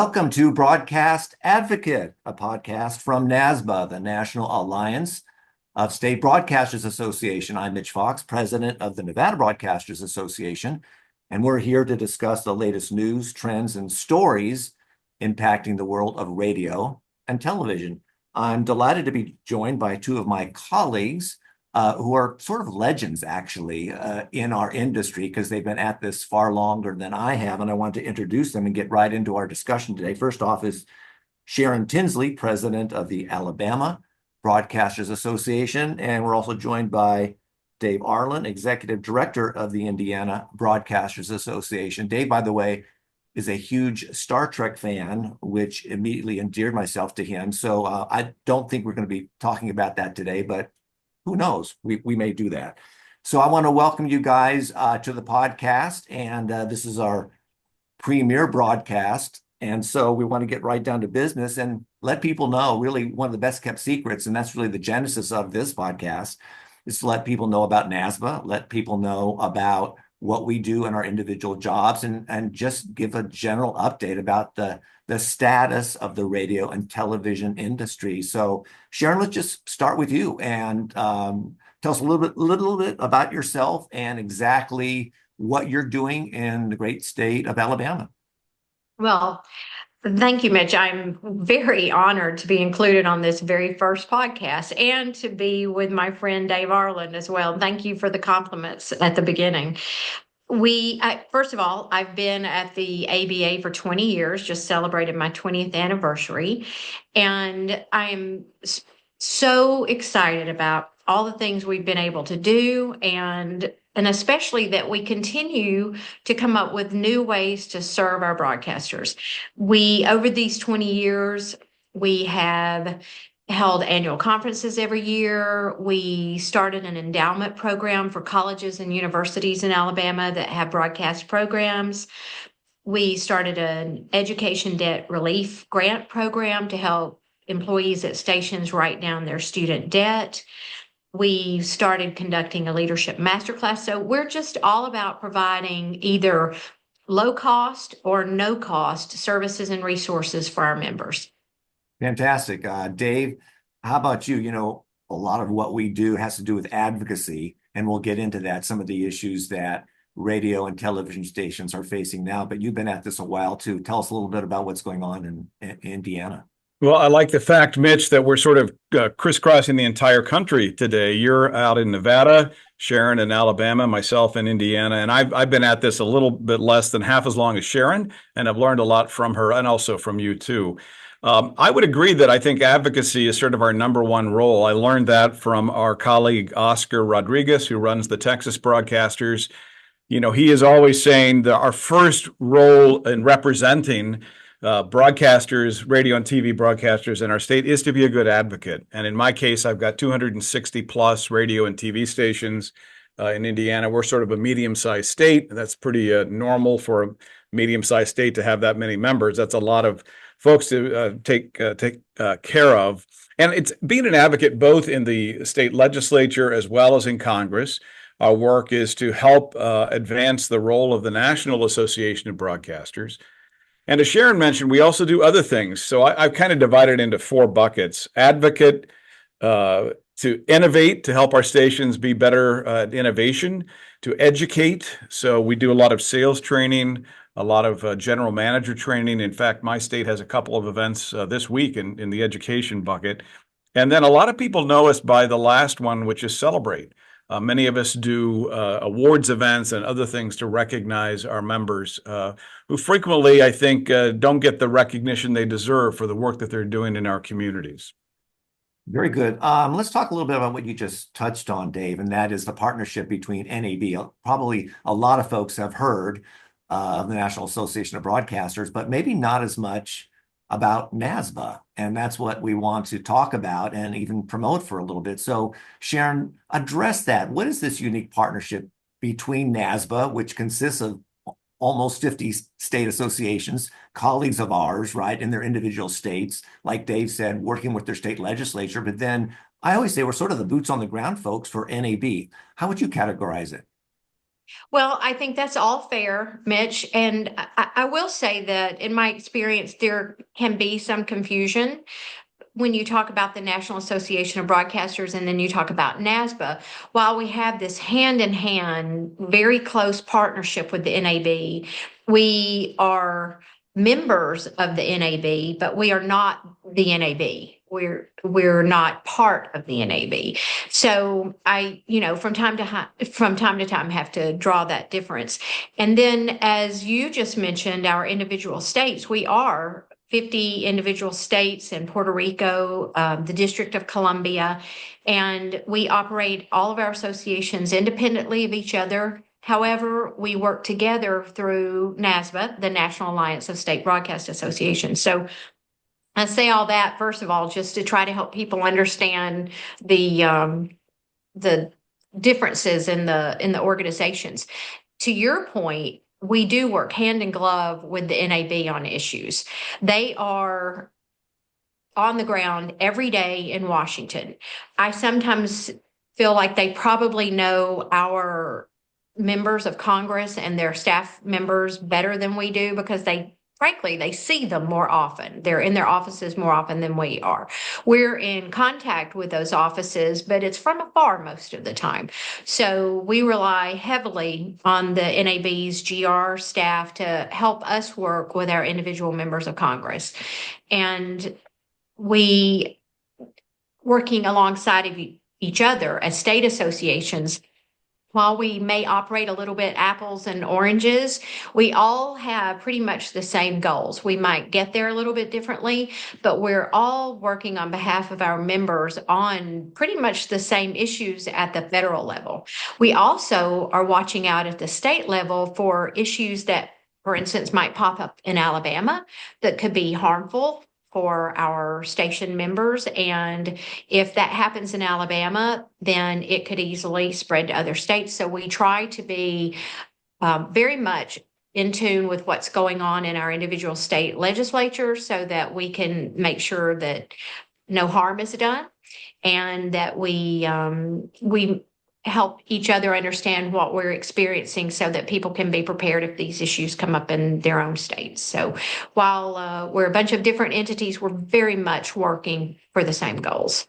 Welcome to Broadcast Advocate, a podcast from NASBA, the National Alliance of State Broadcasters Association. I'm Mitch Fox, president of the Nevada Broadcasters Association, and we're here to discuss the latest news, trends, and stories impacting the world of radio and television. I'm delighted to be joined by two of my colleagues who are sort of legends, actually, in our industry because they've been at this far longer than I have, and I want to introduce them and get right into our discussion today. First off is Sharon Tinsley, president of the Alabama Broadcasters Association, and we're also joined by Dave Arland, executive director of the Indiana Broadcasters Association. Dave, by the way, is a huge Star Trek fan, which immediately endeared myself to him. So I don't think we're going to be talking about that today, but who knows? We may do that. So I want to welcome you guys to the podcast, and this is our premiere broadcast. And so we want to get right down to business and let people know, really one of the best kept secrets, and that's really the genesis of this podcast, is to let people know about NASBA, let people know about what we do in our individual jobs, and just give a general update about the status of the radio and television industry. So Sharon, let's just start with you and tell us a little bit about yourself and exactly what you're doing in the great state of Alabama. Well, thank you, Mitch. I'm very honored to be included on this very first podcast and to be with my friend Dave Arland as well. Thank you for the compliments at the beginning. First of all, I've been at the ABA for 20 years, just celebrated my 20th anniversary. And I'm so excited about all the things we've been able to do, and especially that we continue to come up with new ways to serve our broadcasters. Over these 20 years, we have held annual conferences every year. We started an endowment program for colleges and universities in Alabama that have broadcast programs. We started an education debt relief grant program to help employees at stations write down their student debt. We started conducting a leadership masterclass. So we're just all about providing either low cost or no cost services and resources for our members. Fantastic. Dave, how about you? You know, a lot of what we do has to do with advocacy, and we'll get into that, some of the issues that radio and television stations are facing now, but you've been at this a while too. Tell us a little bit about what's going on in Indiana. Well, I like the fact, Mitch, that we're sort of crisscrossing the entire country today. You're out in Nevada, Sharon in Alabama, myself in Indiana, and I've been at this a little bit less than half as long as Sharon, and I've learned a lot from her and also from you too. I would agree that I think advocacy is sort of our number one role. I learned that from our colleague, Oscar Rodriguez, who runs the Texas Broadcasters. You know, he is always saying that our first role in representing broadcasters, radio and TV broadcasters in our state is to be a good advocate. And in my case, I've got 260 plus radio and TV stations in Indiana. We're sort of a medium-sized state. That's pretty normal for a medium-sized state to have that many members. That's a lot of folks to take care of. And it's being an advocate both in the state legislature as well as in Congress. Our work is to help advance the role of the National Association of Broadcasters. And as Sharon mentioned, we also do other things. So I've kind of divided into four buckets: advocate, to innovate, to help our stations be better at innovation; to educate. So we do a lot of sales training, a lot of general manager training. In fact, my state has a couple of events this week in the education bucket. And then a lot of people know us by the last one, which is celebrate. Many of us do awards events and other things to recognize our members who frequently, I think, don't get the recognition they deserve for the work that they're doing in our communities. Very good. Let's talk a little bit about what you just touched on, Dave, and that is the partnership between NAB. Probably a lot of folks have heard of the National Association of Broadcasters, but maybe not as much about NASBA. And that's what we want to talk about and even promote for a little bit. So Sharon, address that. What is this unique partnership between NASBA, which consists of almost 50 state associations, colleagues of ours, right, in their individual states, like Dave said, working with their state legislature. But then I always say we're sort of the boots on the ground folks for NAB. How would you categorize it? Well, I think that's all fair, Mitch. And I will say that in my experience, there can be some confusion when you talk about the National Association of Broadcasters and then you talk about NASBA. While we have this hand in hand, very close partnership with the NAB, we are members of the NAB, but we are not the NAB. We're not part of the NAB. So I, from time to time have to draw that difference. And then as you just mentioned, our individual states, we are 50 individual states and Puerto Rico, the District of Columbia, and we operate all of our associations independently of each other. However, we work together through NASBA, the National Alliance of State Broadcast Associations. So I say all that, first of all, just to try to help people understand the differences in the organizations. To your point, we do work hand in glove with the NAB on issues. They are on the ground every day in Washington. I sometimes feel like they probably know our members of Congress and their staff members better than we do because frankly, they see them more often. They're in their offices more often than we are. We're in contact with those offices, but it's from afar most of the time. So we rely heavily on the NAB's GR staff to help us work with our individual members of Congress. And we, working alongside of each other as state associations, while we may operate a little bit apples and oranges, we all have pretty much the same goals. We might get there a little bit differently, but we're all working on behalf of our members on pretty much the same issues at the federal level. We also are watching out at the state level for issues that, for instance, might pop up in Alabama that could be harmful for our station members. And if that happens in Alabama, then it could easily spread to other states. So we try to be very much in tune with what's going on in our individual state legislatures so that we can make sure that no harm is done and that we help each other understand what we're experiencing so that people can be prepared if these issues come up in their own states. So while we're a bunch of different entities, we're very much working for the same goals.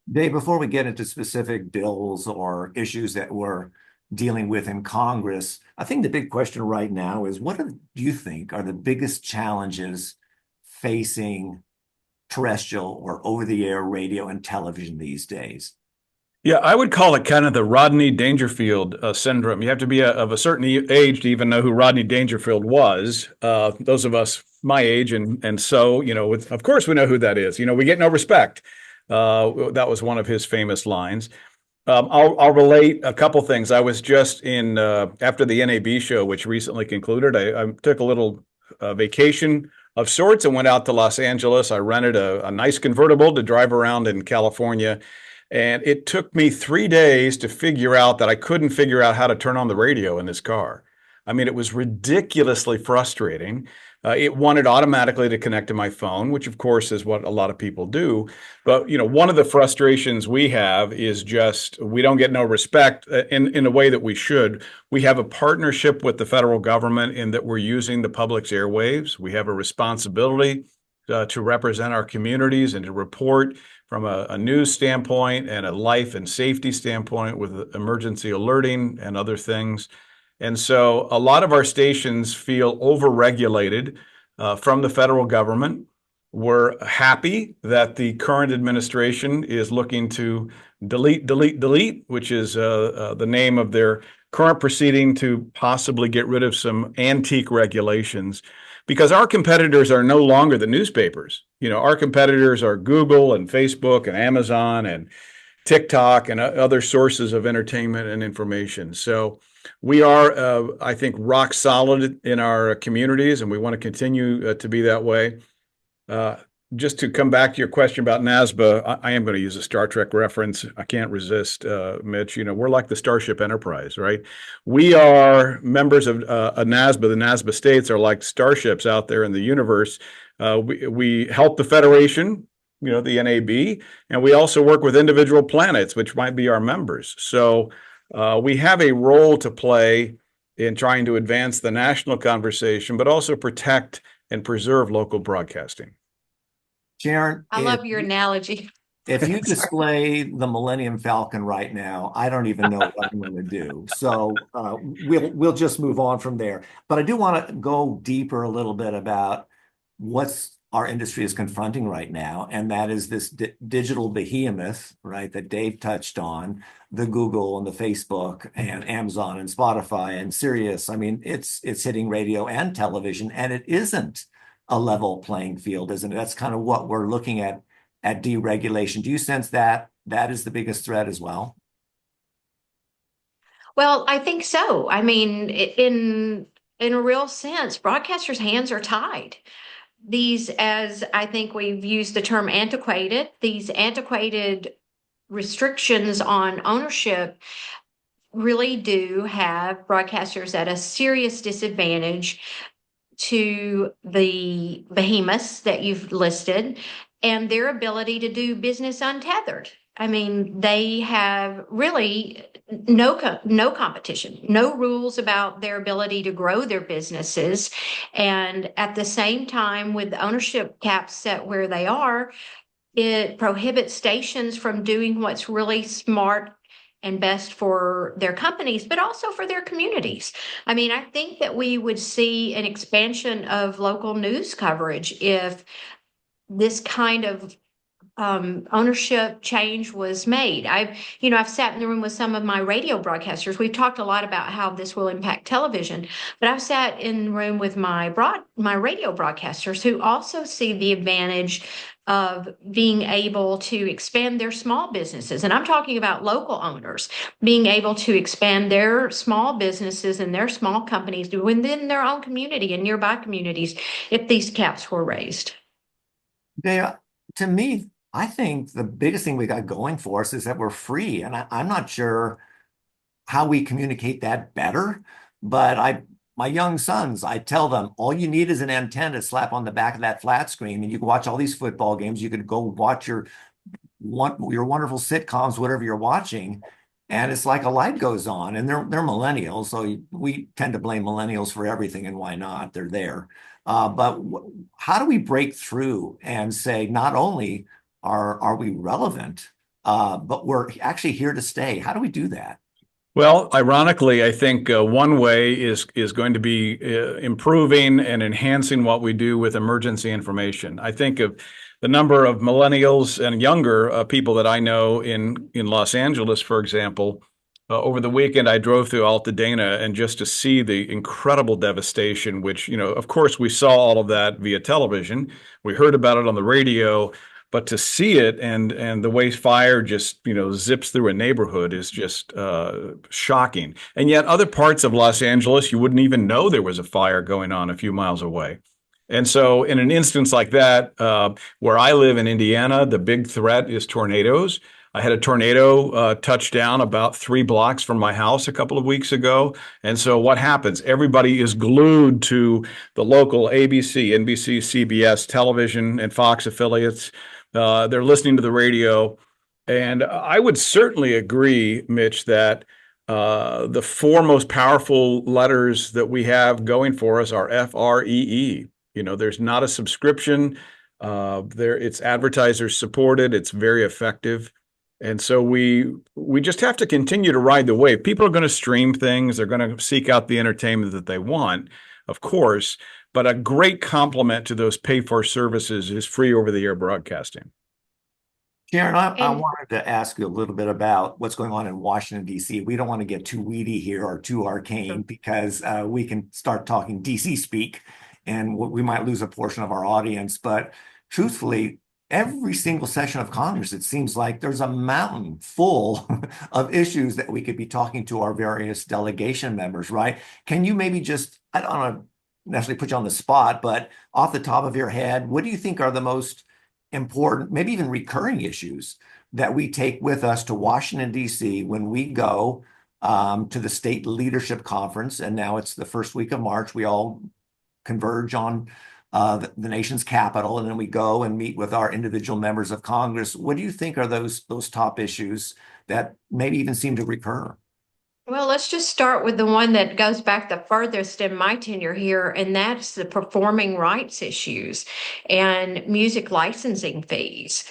Dave, before we get into specific bills or issues that we're dealing with in Congress, I think the big question right now is what do you think are the biggest challenges facing terrestrial or over-the-air radio and television these days? Yeah, I would call it kind of the Rodney Dangerfield syndrome. You have to be of a certain age to even know who Rodney Dangerfield was. Those of us my age, and so of course we know who that is. We get no respect. That was one of his famous lines. I'll relate a couple things. I was just in after the NAB show, which recently concluded. I took a little vacation of sorts and went out to Los Angeles. I rented a nice convertible to drive around in California. And it took me 3 days to figure out that I couldn't figure out how to turn on the radio in this car. I mean, it was ridiculously frustrating. It wanted automatically to connect to my phone, which of course is what a lot of people do. But, one of the frustrations we have is just we don't get no respect in a way that we should. We have a partnership with the federal government in that we're using the public's airwaves. We have a responsibility to represent our communities and to report from a news standpoint and a life and safety standpoint with emergency alerting and other things. And so a lot of our stations feel overregulated from the federal government. We're happy that the current administration is looking to delete, which is the name of their current proceeding to possibly get rid of some antique regulations. Because our competitors are no longer the newspapers. Our competitors are Google and Facebook and Amazon and TikTok and other sources of entertainment and information. So we are, I think, rock solid in our communities, and we want to continue to be that way. Just to come back to your question about NASBA, I am going to use a Star Trek reference. I can't resist, Mitch. We're like the Starship Enterprise, right? We are members of NASBA. The NASBA states are like starships out there in the universe. We help the Federation, the NAB, and we also work with individual planets, which might be our members. So we have a role to play in trying to advance the national conversation, but also protect and preserve local broadcasting. Sharon, I love your analogy. if you Sorry. display the Millennium Falcon right now, I don't even know what I'm going to do. So we'll just move on from there. But I do want to go deeper a little bit about what's our industry is confronting right now, and that is this digital behemoth, right, that Dave touched on, the Google and the Facebook and Amazon and Spotify and Sirius. I mean, it's hitting radio and television, and it isn't a level playing field, isn't it? That's kind of what we're looking at deregulation. Do you sense that that is the biggest threat as well? Well, I think so. I mean, in a real sense, broadcasters' hands are tied. These, as I think we've used the term antiquated, these antiquated restrictions on ownership really do have broadcasters at a serious disadvantage to the behemoths that you've listed and their ability to do business untethered. I mean, they have really no competition, no rules about their ability to grow their businesses. And at the same time, with the ownership caps set where they are, it prohibits stations from doing what's really smart and best for their companies, but also for their communities. I mean, I think that we would see an expansion of local news coverage if this kind of ownership change was made. I've sat in the room with some of my radio broadcasters. We've talked a lot about how this will impact television, but I've sat in the room with my radio broadcasters who also see the advantage of being able to expand their small businesses. And I'm talking about local owners being able to expand their small businesses and their small companies within their own community and nearby communities if these caps were raised. To me, I think the biggest thing we got going for us is that we're free. And I'm not sure how we communicate that better, but my young sons, I tell them all you need is an antenna to slap on the back of that flat screen, and you can watch all these football games. You could go watch your wonderful sitcoms, whatever you're watching, and it's like a light goes on. And they're millennials, so we tend to blame millennials for everything, and why not? They're there. But how do we break through and say not only are we relevant, but we're actually here to stay? How do we do that? Well, ironically, I think one way is going to be improving and enhancing what we do with emergency information. I think of the number of millennials and younger people that I know in Los Angeles, for example. Over the weekend, I drove through Altadena, and just to see the incredible devastation, which, of course, we saw all of that via television. We heard about it on the radio. But to see it and the way fire just, zips through a neighborhood is just shocking. And yet other parts of Los Angeles, you wouldn't even know there was a fire going on a few miles away. And so in an instance like that, where I live in Indiana, the big threat is tornadoes. I had a tornado touch down about 3 blocks from my house a couple of weeks ago. And so what happens? Everybody is glued to the local ABC, NBC, CBS television and Fox affiliates. They're listening to the radio. And I would certainly agree, Mitch, that the 4 most powerful letters that we have going for us are FREE. There's not a subscription. It's advertiser supported. It's very effective. And so we just have to continue to ride the wave. People are going to stream things. They're going to seek out the entertainment that they want, of course. But a great complement to those pay-for services is free over-the-air broadcasting. Sharon, I wanted to ask you a little bit about what's going on in Washington, D.C. We don't want to get too weedy here or too arcane because we can start talking D.C. speak and we might lose a portion of our audience. But truthfully, every single session of Congress, it seems like there's a mountain full of issues that we could be talking to our various delegation members, right? Can you maybe just, I don't want to necessarily put you on the spot, but off the top of your head, what do you think are the most important, maybe even recurring issues that we take with us to Washington, D.C. when we go to the state leadership conference? And now it's the first week of March. We all converge on the nation's capital, and then we go and meet with our individual members of Congress. What do you think are those top issues that maybe even seem to recur? Well, let's just start with the one that goes back the furthest in my tenure here, and that's the performing rights issues and music licensing fees.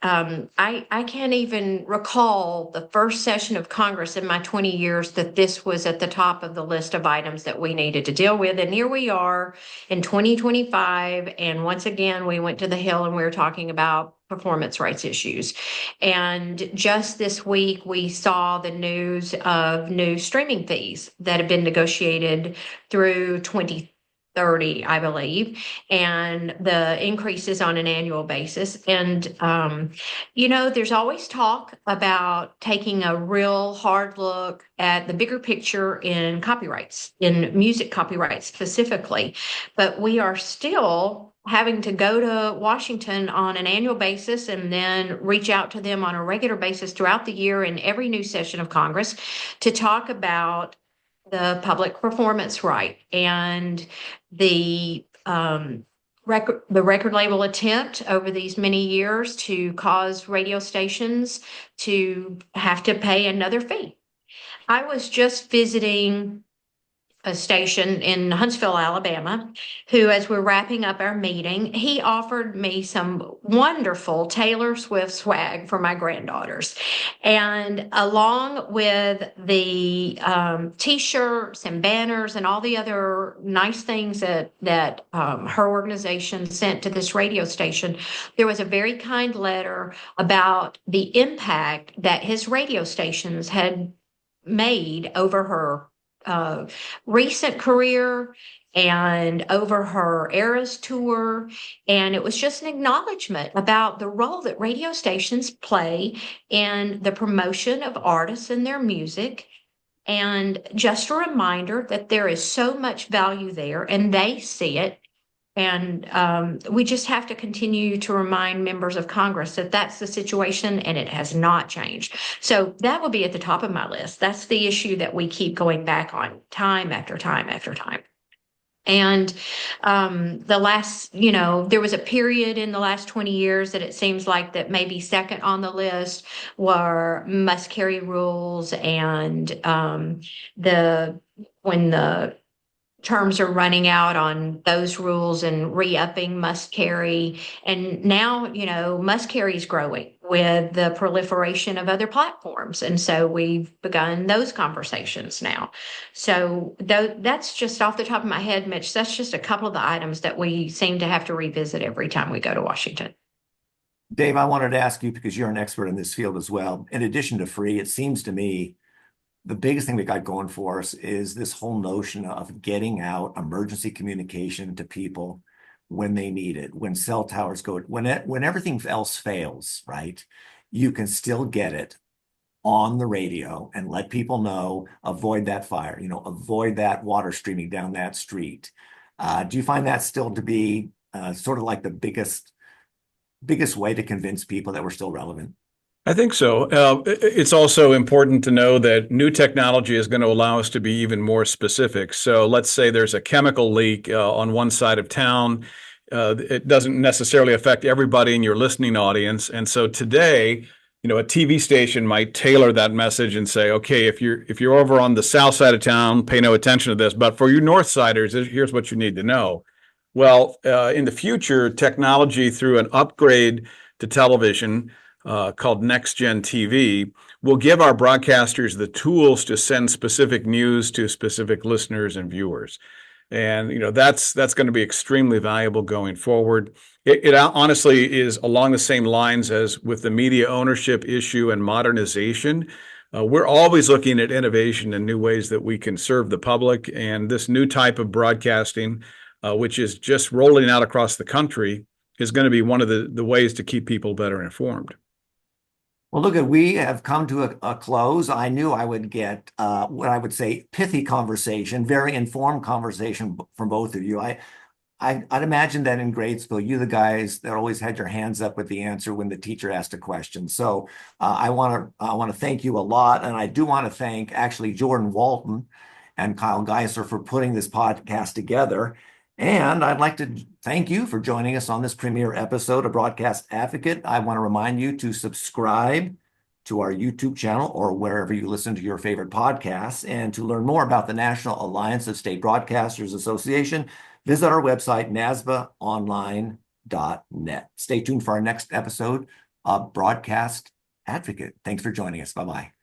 I can't even recall the first session of Congress in my 20 years that this was at the top of the list of items that we needed to deal with. And here we are in 2025. And once again, we went to the Hill and we were talking about performance rights issues. And just this week, we saw the news of new streaming fees that have been negotiated through 2030, I believe, and the increases on an annual basis. And, there's always talk about taking a real hard look at the bigger picture in copyrights, in music copyrights specifically. But we are still having to go to Washington on an annual basis and then reach out to them on a regular basis throughout the year in every new session of Congress to talk about the public performance right and the record label attempt over these many years to cause radio stations to have to pay another fee. I was just visiting a station in Huntsville, Alabama, who, as we're wrapping up our meeting, he offered me some wonderful Taylor Swift swag for my granddaughters. And along with the T-shirts and banners and all the other nice things that her organization sent to this radio station, there was a very kind letter about the impact that his radio stations had made over her recent career and over her Eras tour. And it was just an acknowledgement about the role that radio stations play in the promotion of artists and their music. And just a reminder that there is so much value there and they see it. And we just have to continue to remind members of Congress that that's the situation and it has not changed. So that will be at the top of my list. That's the issue that we keep going back on time after time after time. And the last, there was a period in the last 20 years that it seems like that maybe second on the list were must carry rules and when the terms are running out on those rules and re-upping must carry. And now, must carry is growing with the proliferation of other platforms. And so we've begun those conversations now. So that's just off the top of my head, Mitch, that's just a couple of the items that we seem to have to revisit every time we go to Washington. Dave, I wanted to ask you, because you're an expert in this field as well. In addition to free, it seems to me the biggest thing we got going for us is this whole notion of getting out emergency communication to people when they need it, when cell towers go, when everything else fails, right? You can still get it on the radio and let people know, avoid that fire, avoid that water streaming down that street. Do you find that still to be sort of like the biggest way to convince people that we're still relevant? I think so. It's also important to know that new technology is going to allow us to be even more specific. So let's say there's a chemical leak on one side of town. It doesn't necessarily affect everybody in your listening audience. And so today, a TV station might tailor that message and say, okay, if you're over on the south side of town, pay no attention to this. But for you north siders, here's what you need to know. Well, in the future, technology through an upgrade to television called Next Gen TV will give our broadcasters the tools to send specific news to specific listeners and viewers. And, that's going to be extremely valuable going forward. It honestly is along the same lines as with the media ownership issue and modernization. We're always looking at innovation and new ways that we can serve the public. And this new type of broadcasting, which is just rolling out across the country, is going to be one of the ways to keep people better informed. Well, look, we have come to a close. I knew I would get what I would say pithy conversation, very informed conversation from both of you. I'd imagine that in grade school, you the guys that always had your hands up with the answer when the teacher asked a question. So I want to thank you a lot, and I do want to thank actually Jordan Walton and Kyle Geiser for putting this podcast together. And I'd like to thank you for joining us on this premiere episode of Broadcast Advocate. I want to remind you to subscribe to our YouTube channel or wherever you listen to your favorite podcasts. And to learn more about the National Alliance of State Broadcasters Association, visit our website, nasbaonline.net. Stay tuned for our next episode of Broadcast Advocate. Thanks for joining us. Bye-bye.